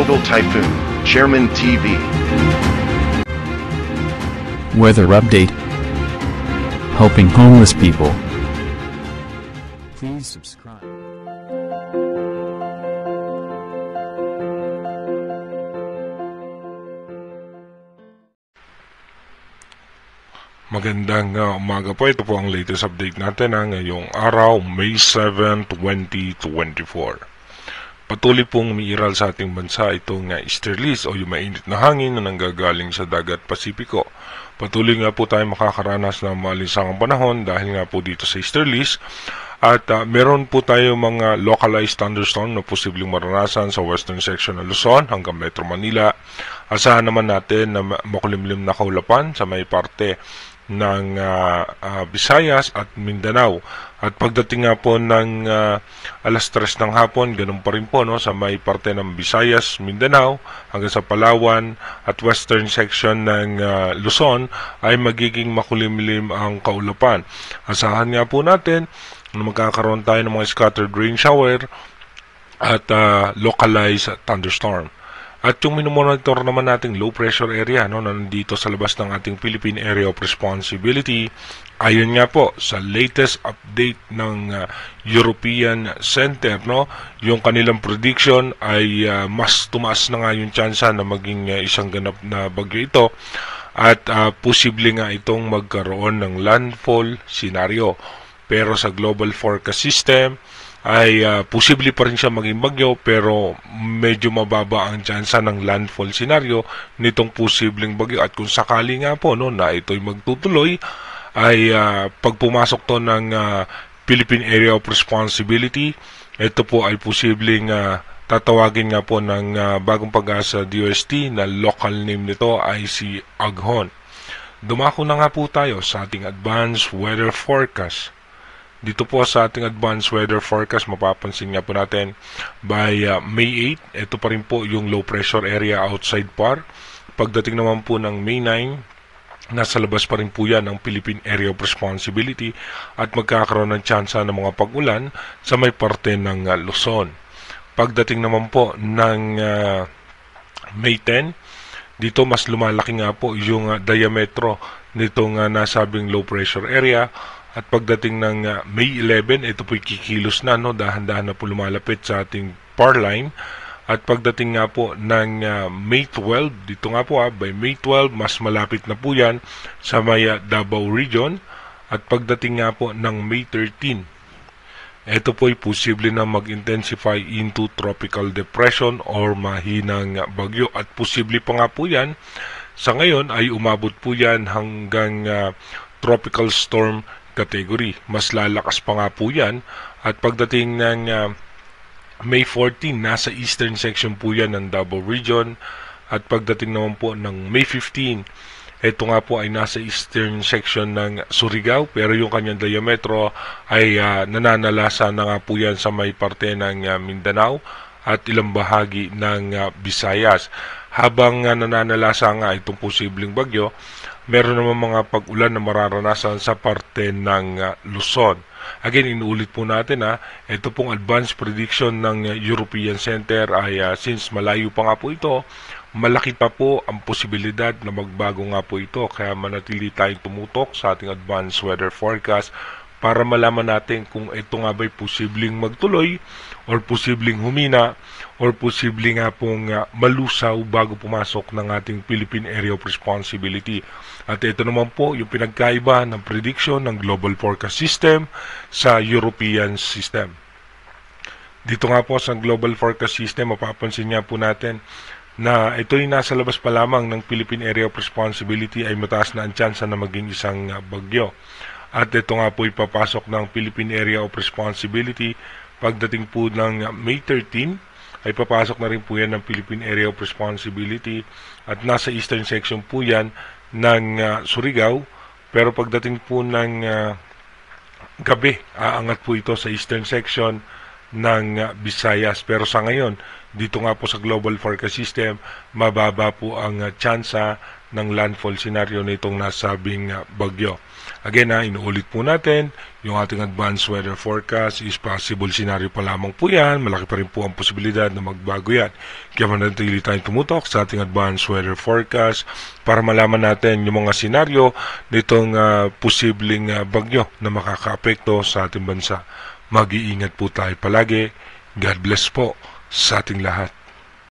Global Typhoon, Chairman TV. Weather update. Helping homeless people. Please subscribe. Magandang umaga po. Ito po ang latest update natin ngayong araw, May 7, 2024. Patuloy pong umiiral sa ating bansa itong easterlies o yung mainit na hangin na nanggagaling sa dagat Pasipiko. Patuloy nga po tayo makakaranas ng malinsangang panahon dahil nga po dito sa easterlies. At meron po tayo mga localized thunderstorm na posibleng maranasan sa western section ng Luzon hanggang Metro Manila. Asahan naman natin na makulimlim na kaulapan sa may parte ng Visayas at Mindanao. At pagdating nga po ng alas 3 ng hapon, ganun pa rin po sa may parte ng Visayas, Mindanao hanggang sa Palawan at western section ng Luzon ay magiging makulimlim ang kaulapan. Asahan nga po natin na magkakaroon tayo ng mga scattered rain shower at localized thunderstorm. At yung minomonitor naman nating low pressure area na nandito sa labas ng ating Philippine Area of Responsibility, ayon nga po sa latest update ng European Center, yung kanilang prediction ay mas tumaas na nga yung tsansa na maging isang ganap na bagyo ito at posible nga itong magkaroon ng landfall scenario. Pero sa Global Forecast System ay posible pa rin siya maging bagyo pero medyo mababa ang tsansa ng landfall scenario nitong posibleng bagyo. At kung sakali nga po na ito'y magtutuloy ay pag pumasok to ng Philippine Area of Responsibility, ito po ay posibleng tatawagin nga po ng Bagong Pag-asa DOST na local name nito ay si Aghon. Dumako na nga po tayo sa ating advanced weather forecast. Dito po sa ating advanced weather forecast, mapapansin nga po natin by May 8, ito pa rin po yung low pressure area outside PAR. Pagdating naman po ng May 9, nasa labas pa rin po yan ang Philippine Area of Responsibility at magkakaroon ng tsansa ng mga pag-ulan sa may parte ng Luzon. Pagdating naman po ng May 10, dito mas lumalaki nga po yung diametro nitong nasabing low pressure area. At pagdating ng May 11, ito po'y kikilos na, dahan-dahan na po lumalapit sa ating PAR line. At pagdating nga po ng May 12, dito nga po by May 12, mas malapit na po yan sa may Davao region. At pagdating nga po ng May 13, ito po'y posible na mag-intensify into tropical depression or mahinang bagyo. At posible pa nga po yan, sa ngayon ay umabot po yan hanggang tropical storm category. Mas lalakas pa nga po yan. At pagdating ng May 14, nasa eastern section po yan ng Davao region. At pagdating naman po ng May 15, ito nga po ay nasa eastern section ng Surigao. Pero yung kanyang diametro ay nananalasa na nga po yan sa may parte ng Mindanao at ilang bahagi ng Visayas. Habang nananalasa nga itong posibleng bagyo, meron naman mga pag-ulan na mararanasan sa parte ng Luzon. Again, inuulit po natin ito pong advanced prediction ng European Center ay since malayo pa nga po ito, malaki pa po ang posibilidad na magbago nga po ito. Kaya manatili tayong tumutok sa ating advanced weather forecast para malaman natin kung ito nga ba'y posibleng magtuloy or posibleng humina or posibleng nga pong malusaw bago pumasok ng ating Philippine Area of Responsibility. At ito naman po yung pinagkaiba ng prediction ng Global Forecast System sa European System. Dito nga po sa Global Forecast System, mapapansin nga po natin na ito'y nasa labas pa lamang ng Philippine Area of Responsibility ay mataas na ang tsansa na maging isang bagyo. At ito nga po ipapasok ng Philippine Area of Responsibility pagdating po ng May 13 ay papasok na rin po yan ng Philippine Area of Responsibility at nasa eastern section po yan ng Surigao. Pero pagdating po ng gabi, aangat po ito sa eastern section ng Visayas. Pero sa ngayon, dito nga po sa Global Forecast System, mababa po ang tsansa ng landfall scenario nitong nasabing bagyo. Again, inuulit po natin, yung ating advanced weather forecast is possible scenario pa lamang po yan. Malaki pa rin po ang posibilidad na magbago yan. Kaya manatili tayong tumutok sa ating advanced weather forecast para malaman natin yung mga scenario nitong posibleng bagyo na makakaapekto sa ating bansa. Mag-iingat po tayo palagi. God bless po sa ating lahat.